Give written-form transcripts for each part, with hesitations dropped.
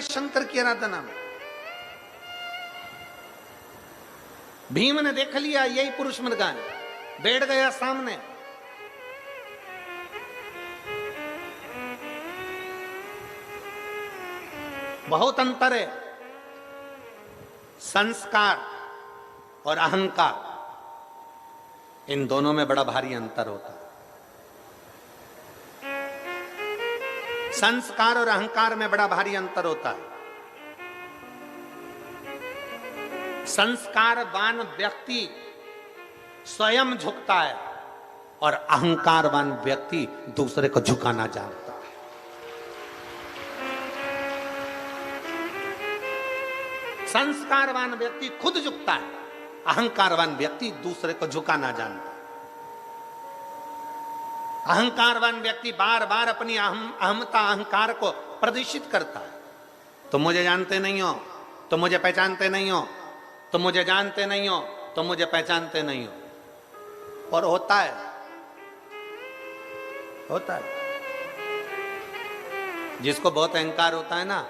शंकर की आराधना में। भीम ने देख लिया यही पुरुष मृगान, बैठ गया सामने। बहुत अंतर है संस्कार और अहंकार, इन दोनों में बड़ा भारी अंतर होता है। संस्कार और अहंकार में बड़ा भारी अंतर होता है। संस्कारवान व्यक्ति स्वयं झुकता है और अहंकारवान व्यक्ति दूसरे को झुकाना जानता है। संस्कारवान व्यक्ति खुद झुकता है, अहंकारवान व्यक्ति दूसरे को झुकाना जानता है। अहंकारवान व्यक्ति बार बार अपनी अहमता अहंकार को प्रदर्शित करता है। तुम मुझे जानते नहीं हो, तुम मुझे पहचानते नहीं हो, तुम मुझे जानते नहीं हो, तुम मुझे पहचानते नहीं हो। और होता है, होता है। जिसको बहुत अहंकार होता है ना,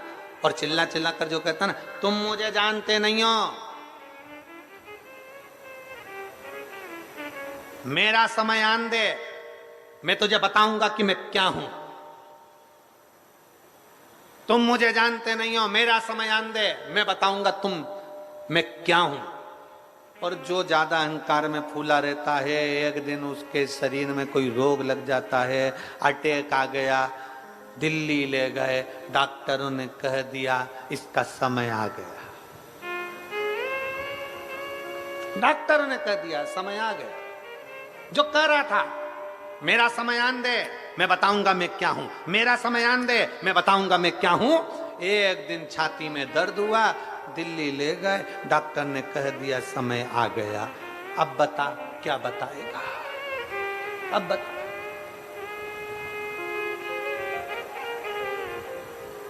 और चिल्ला चिल्ला कर जो कहता है ना, तुम मुझे जानते नहीं हो, मेरा समय आन दे, मैं तुझे बताऊंगा कि मैं क्या हूं। तुम मुझे जानते नहीं हो, मेरा समय आन दे, मैं बताऊंगा मैं क्या हूं। और जो ज्यादा अहंकार में फूला रहता है, एक दिन उसके शरीर में कोई रोग लग जाता है, अटैक आ गया, दिल्ली ले गए, डॉक्टरों ने कह दिया इसका समय आ गया। डॉक्टरों ने कह दिया समय आ गया। जो कह रहा था मेरा समय आन दे, मैं बताऊंगा मैं क्या हूं, मेरा समय आन दे, मैं बताऊंगा मैं क्या हूं, एक दिन छाती में दर्द हुआ, दिल्ली ले गए, डॉक्टर ने कह दिया समय आ गया। अब बता क्या बताएगा, अब बता।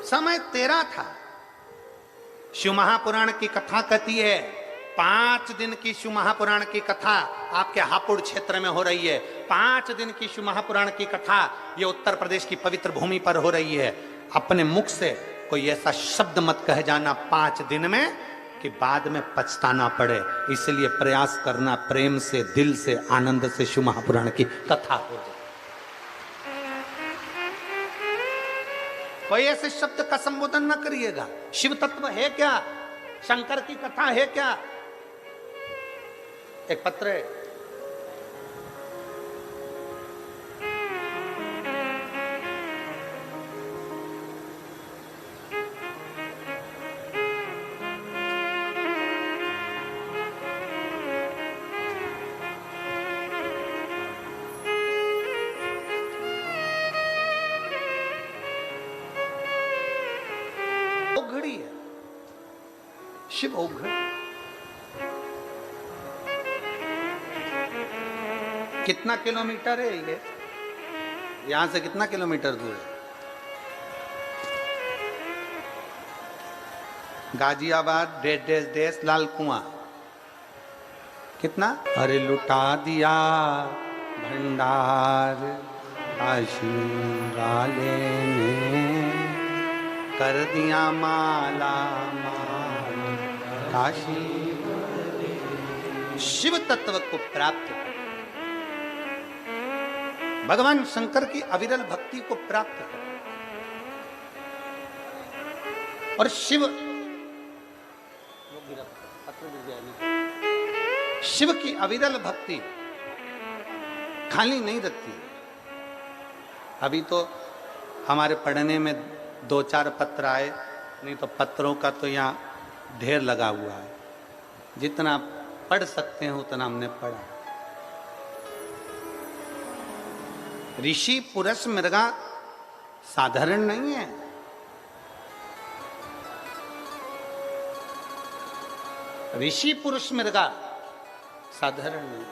समय तेरा था। शिव महापुराण की कथा कहती है, 5 दिन की शिव महापुराण की कथा आपके हापुड़ क्षेत्र में हो रही है। 5 दिन की शिव महापुराण की कथा ये उत्तर प्रदेश की पवित्र भूमि पर हो रही है। अपने मुख से कोई ऐसा शब्द मत कह जाना 5 दिन में कि बाद में पछताना पड़े। इसलिए प्रयास करना प्रेम से, दिल से, आनंद से शिव महापुराण की कथा हो जाए। कोई ऐसे शब्द का संबोधन न करिएगा। शिव तत्व है क्या, शंकर की कथा है क्या। एक पत्र है, ओघड़ी है, शिव ओघड़ी। कितना किलोमीटर है ये, यहां से कितना किलोमीटर दूर है? गाजियाबाद डेस लाल कुआं, कितना? अरे लुटा दिया भंडार काशी वाले ने, कर दिया माला माल काशी। शिव तत्व को प्राप्त कर, भगवान शंकर की अविरल भक्ति को प्राप्त कर, और शिव की अविरल भक्ति खाली नहीं रहती। अभी तो हमारे पढ़ने में 2-4 पत्र आए, नहीं तो पत्रों का तो यहाँ ढेर लगा हुआ है। जितना पढ़ सकते हैं उतना हमने पढ़ा। ऋषि पुरुष मृगा साधारण नहीं है। ऋषि पुरुष मृगा साधारण नहीं।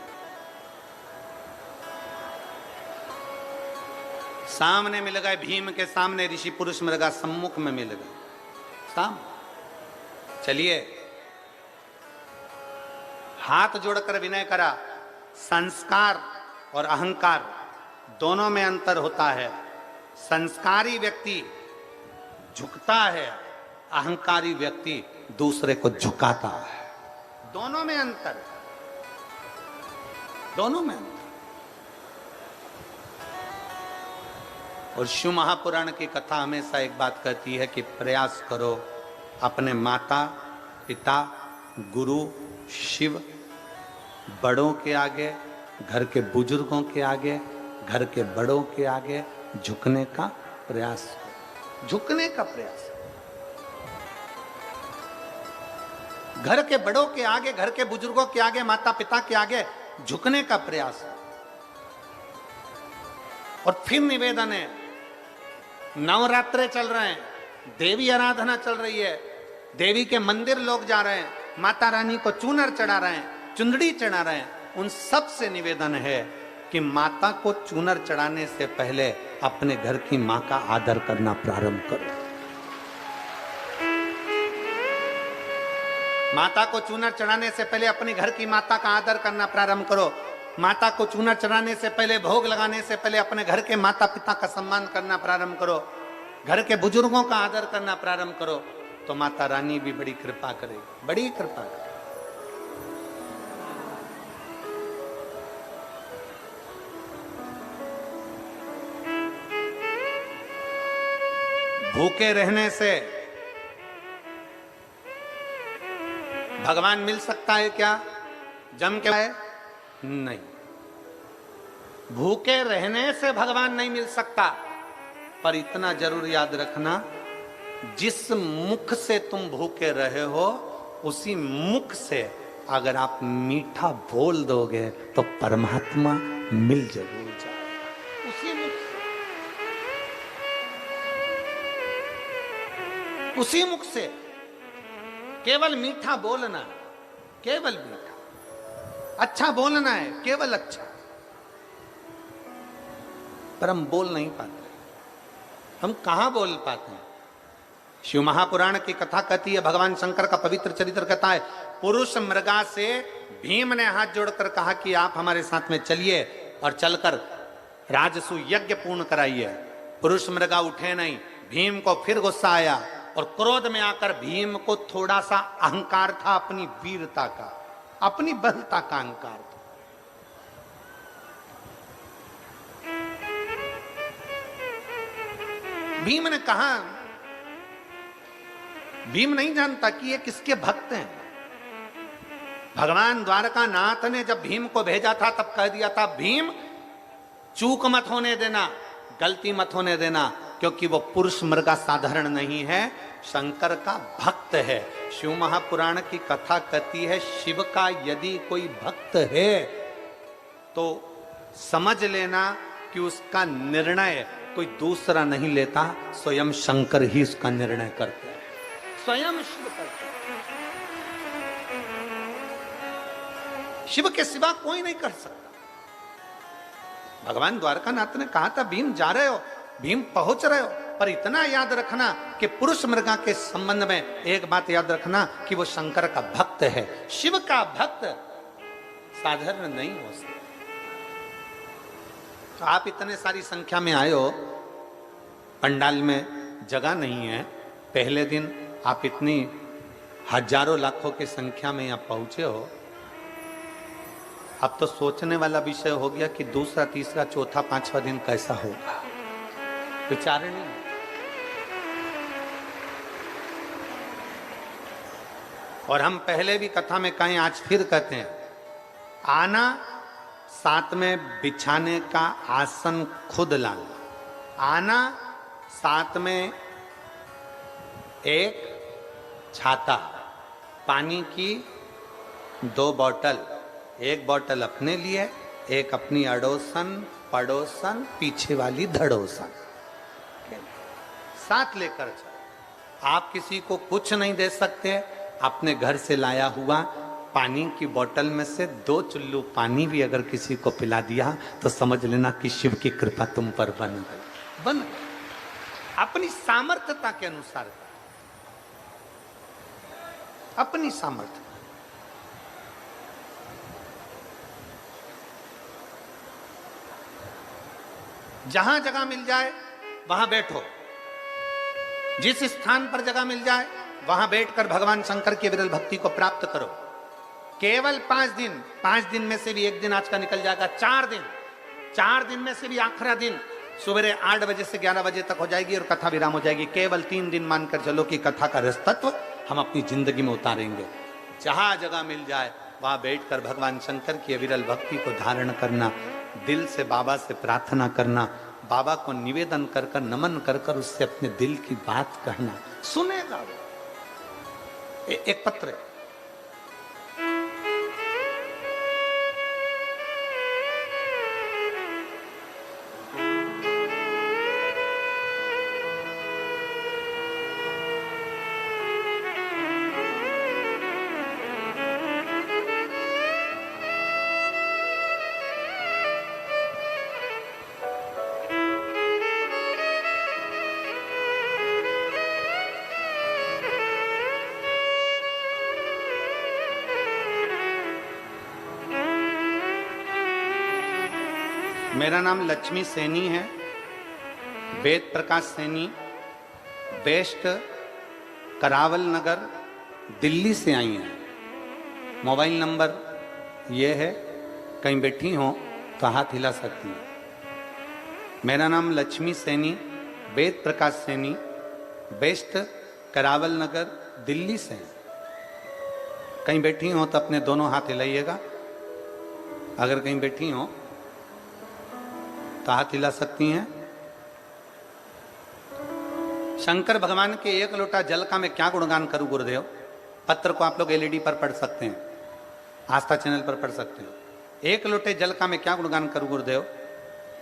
सामने मिल गए, भीम के सामने ऋषि पुरुष मृगा सम्मुख में मिल गए साम। चलिए, हाथ जोड़कर विनय करा। संस्कार और अहंकार दोनों में अंतर होता है। संस्कारी व्यक्ति झुकता है, अहंकारी व्यक्ति दूसरे को झुकाता है। दोनों में अंतर है, दोनों में अंतर। और शिव महापुराण की कथा हमेशा एक बात कहती है कि प्रयास करो अपने माता पिता गुरु शिव बड़ों के आगे, घर के बुजुर्गों के आगे, घर के बड़ों के आगे झुकने का प्रयास, झुकने का प्रयास। घर के बड़ों के आगे, घर के बुजुर्गों के आगे, माता पिता के आगे झुकने का प्रयास। और फिर निवेदन है, नवरात्रे चल रहे हैं, देवी आराधना चल रही है, देवी के मंदिर लोग जा रहे हैं, माता रानी को चूनर चढ़ा रहे हैं, चुंदड़ी चढ़ा रहे हैं। उन सब से निवेदन है कि माता को चूनर चढ़ाने से पहले अपने घर की मां का आदर करना प्रारंभ करो। माता को चूनर चढ़ाने से पहले अपने घर की माता का आदर करना प्रारंभ करो। माता को चूनर चढ़ाने से पहले, भोग लगाने से पहले अपने घर के माता पिता का सम्मान करना प्रारंभ करो। घर के बुजुर्गों का आदर करना प्रारंभ करो, तो माता रानी भी बड़ी कृपा करेगी, बड़ी कृपा करेगी। भूखे रहने से भगवान मिल सकता है क्या? जम के है नहीं, भूखे रहने से भगवान नहीं मिल सकता। पर इतना जरूर याद रखना, जिस मुख से तुम भूखे रहे हो उसी मुख से अगर आप मीठा बोल दोगे तो परमात्मा मिल जरूर जाए। उसी मुख से, उसी मुख से केवल मीठा बोलना, केवल मीठा, अच्छा बोलना है, केवल अच्छा। पर हम बोल नहीं पाते, हम कहां बोल पाते हैं? शिव महापुराण की कथा कहती है, भगवान शंकर का पवित्र चरित्र कहता है, पुरुष मृगा से भीम ने हाथ जोड़कर कहा कि आप हमारे साथ में चलिए और चलकर राजसु यज्ञ पूर्ण कराइए। पुरुष मृगा उठे नहीं, भीम को फिर गुस्सा आया और क्रोध में आकर भीम को थोड़ा सा अहंकार था, अपनी वीरता का, अपनी बलता का अहंकार था। भीम ने कहा, भीम नहीं जानता कि ये किसके भक्त हैं। भगवान द्वारका नाथ ने जब भीम को भेजा था तब कह दिया था, भीम चूक मत होने देना, गलती मत होने देना, क्योंकि वो पुरुष मृगा साधारण नहीं है, शंकर का भक्त है। शिव महापुराण की कथा कहती है, शिव का यदि कोई भक्त है तो समझ लेना कि उसका निर्णय कोई दूसरा नहीं लेता, स्वयं शंकर ही उसका निर्णय करते हैं, स्वयं शिव करते हैं। शिव के सिवा कोई नहीं कर सकता। भगवान द्वारकानाथ ने कहा था, भीम जा रहे हो, भीम पहुंच रहे हो, पर इतना याद रखना कि पुरुष मृगा के संबंध में एक बात याद रखना कि वो शंकर का भक्त है। शिव का भक्त साधारण नहीं हो सकता। तो आप इतने सारी संख्या में आए हो, पंडाल में जगह नहीं है, पहले दिन आप इतनी हजारों लाखों की संख्या में यहां पहुंचे हो। अब तो सोचने वाला विषय हो गया कि दूसरा तीसरा चौथा पांचवा दिन कैसा होगा, विचार नहीं। और हम पहले भी कथा में कहें, आज फिर कहते हैं, आना साथ में बिछाने का आसन खुद लाना, आना साथ में एक छाता, पानी की 2 बोतल, एक बोतल अपने लिए, एक अपनी अड़ोसन पड़ोसन पीछे वाली धड़ोसन साथ लेकर चलो। आप किसी को कुछ नहीं दे सकते, अपने घर से लाया हुआ पानी की बोतल में से 2 चुल्लू पानी भी अगर किसी को पिला दिया तो समझ लेना कि शिव की कृपा तुम पर बन गई, बन गई। अपनी सामर्थ्यता के अनुसार, अपनी सामर्थ्य। जहां जगह मिल जाए वहां बैठो, जिस स्थान पर जगह मिल जाए वहां बैठकर भगवान शंकर की विरल भक्ति को प्राप्त करो। केवल 5 दिन में से भी एक दिन आज का निकल जाएगा, 4 दिन में से भी आखिरी दिन सुबह 8 बजे से 11 बजे तक हो जाएगी और कथा विराम हो जाएगी। केवल 3 दिन मानकर चलो कि कथा का रसतत्व हम अपनी जिंदगी में उतारेंगे। जहां जगह मिल जाए वहां बैठकर भगवान शंकर की विरल भक्ति को धारण करना, दिल से बाबा से प्रार्थना करना, बाबा को निवेदन कर कर नमन कर कर उससे अपने दिल की बात कहना, सुनेगा वो। एक पत्र है, मेरा नाम लक्ष्मी सैनी है, वेद प्रकाश सैनी, बेस्ट करावल नगर दिल्ली से आई हैं। मोबाइल नंबर ये है, कहीं बैठी हो तो हाथ हिला सकती हैं। मेरा नाम लक्ष्मी सैनी, वेद प्रकाश सैनी, बेस्ट करावल नगर दिल्ली से है। कहीं बैठी हो तो अपने दोनों हाथ हिलाइएगा। अगर कहीं बैठी हो तो हाथ हिला सकती हैं। शंकर भगवान के एक लोटा जल का मैं क्या गुणगान करूं गुरुदेव। पत्र को आप लोग एलईडी पर पढ़ सकते हैं, आस्था चैनल पर पढ़ सकते हैं। एक लोटे जल का मैं क्या गुणगान करूं गुरुदेव।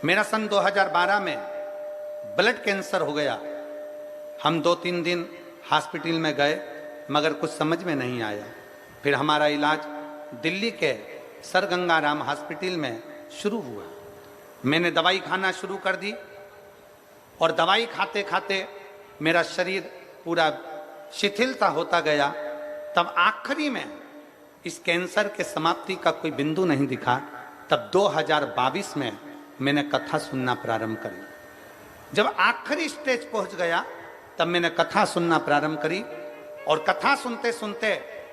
मेरा सन 2012 में ब्लड कैंसर हो गया। हम 2-3 दिन हॉस्पिटल में गए मगर कुछ समझ में नहीं आया। फिर हमारा इलाज दिल्ली के सर गंगाराम हॉस्पिटल में शुरू हुआ। मैंने दवाई खाना शुरू कर दी और दवाई खाते खाते मेरा शरीर पूरा शिथिलता होता गया। तब आखिरी में इस कैंसर के समाप्ति का कोई बिंदु नहीं दिखा। तब 2022 में मैंने कथा सुनना प्रारंभ करी। जब आखिरी स्टेज पहुंच गया तब मैंने कथा सुनना प्रारंभ करी और कथा सुनते सुनते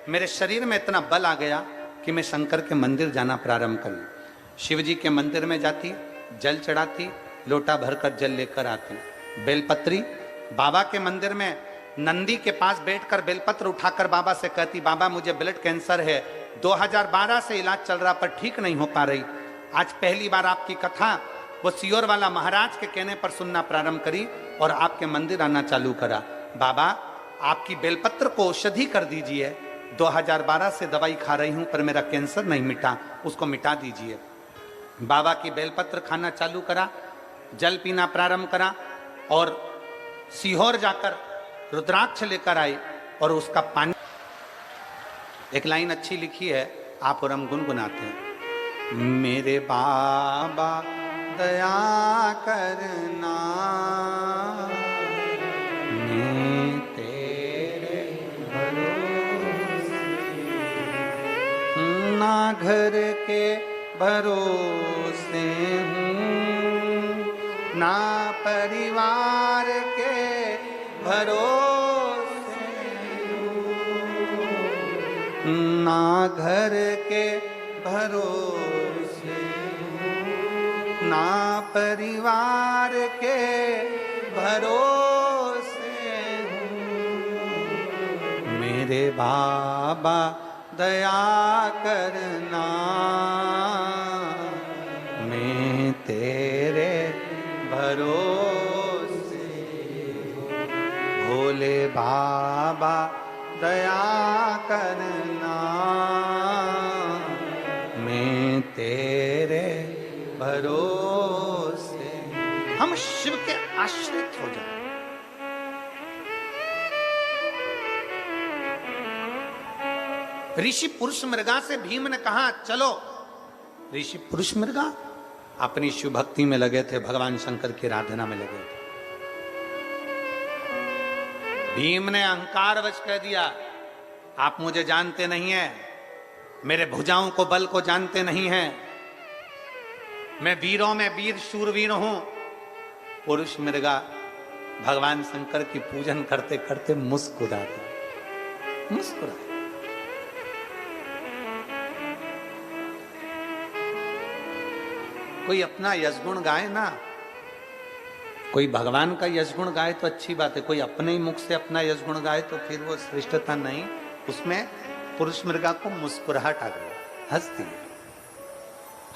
मेरे शरीर में इतना बल आ गया कि मैं शंकर के मंदिर जाना प्रारंभ करी। शिव जी के मंदिर में जाती, जल चढ़ाती, लोटा भरकर जल लेकर आती। बेलपत्री बाबा के मंदिर में नंदी के पास बैठकर बेलपत्र उठाकर बाबा से कहती, बाबा मुझे ब्लड कैंसर है, 2012 से इलाज चल रहा पर ठीक नहीं हो पा रही। आज पहली बार आपकी कथा वो सियोर वाला महाराज के कहने पर सुनना प्रारंभ करी और आपके मंदिर आना चालू करा। बाबा आपकी बेलपत्र को औषधि कर दीजिए। 2012 से दवाई खा रही हूं पर मेरा कैंसर नहीं मिटा, उसको मिटा दीजिए। बाबा की बेलपत्र खाना चालू करा, जल पीना प्रारंभ करा और सीहोर जाकर रुद्राक्ष लेकर आई और उसका पानी। एक लाइन अच्छी लिखी है, आप और हम गुनगुनाते हैं। मेरे बाबा दया करना, मैं तेरे भरोसे, ना घर के भरोसे हूँ, ना परिवार के भरोसे हूँ, ना घर के भरोसे हूँ, ना परिवार के भरोसे हूँ। मेरे बाबा दया करना, मैं तेरे भरोसे हूँ। भोले बाबा दया करना, मैं तेरे भरोसे। हम शिव के आश्रित हो जाए। ऋषि पुरुष मृगा से भीम ने कहा चलो। ऋषि पुरुष मृगा अपनी शिव भक्ति में लगे थे, भगवान शंकर की आराधना में लगे थे। भीम ने अहंकारवश कह दिया, आप मुझे जानते नहीं हैं, मेरे भुजाओं को बल को जानते नहीं हैं, मैं वीरों में वीर शूरवीर हूं। पुरुष मृगा भगवान शंकर की पूजन करते करते मुस्कुराता, मुस्कुराए। कोई अपना यशगुण गाए ना, कोई भगवान का यशगुण गाए तो अच्छी बात है, कोई अपने ही मुख से अपना यशगुण गाए तो फिर वो श्रेष्ठता नहीं। उसमें पुरुष मृगा को मुस्कुराहट आ गई, हंसती है।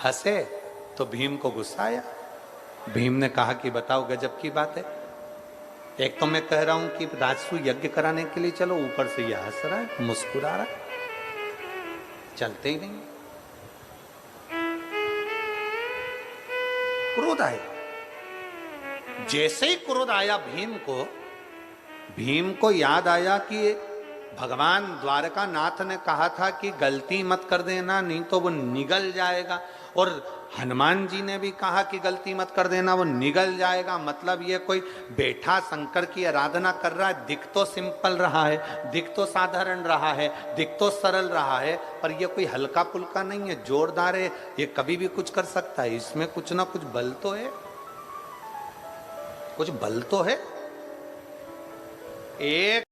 हंसे तो भीम को गुस्सा आया। भीम ने कहा कि बताओ, गजब की बात है, एक तो मैं कह रहा हूं कि राजसू यज्ञ कराने के लिए चलो, ऊपर से यह हंस रहा है, मुस्कुरा रहा है, चलते ही नहीं। क्रोध आया। जैसे ही क्रोध आया भीम को याद आया कि भगवान द्वारका नाथ ने कहा था कि गलती मत कर देना, नहीं तो वो निगल जाएगा। और हनुमान जी ने भी कहा कि गलती मत कर देना, वो निगल जाएगा। मतलब ये कोई बैठा शंकर की आराधना कर रहा है, दिख तो सिंपल रहा है, दिख तो साधारण रहा है, दिख तो सरल रहा है, पर ये कोई हल्का पुल्का नहीं है, जोरदार है, ये कभी भी कुछ कर सकता है। इसमें कुछ ना कुछ बल तो है, कुछ बल तो है। एक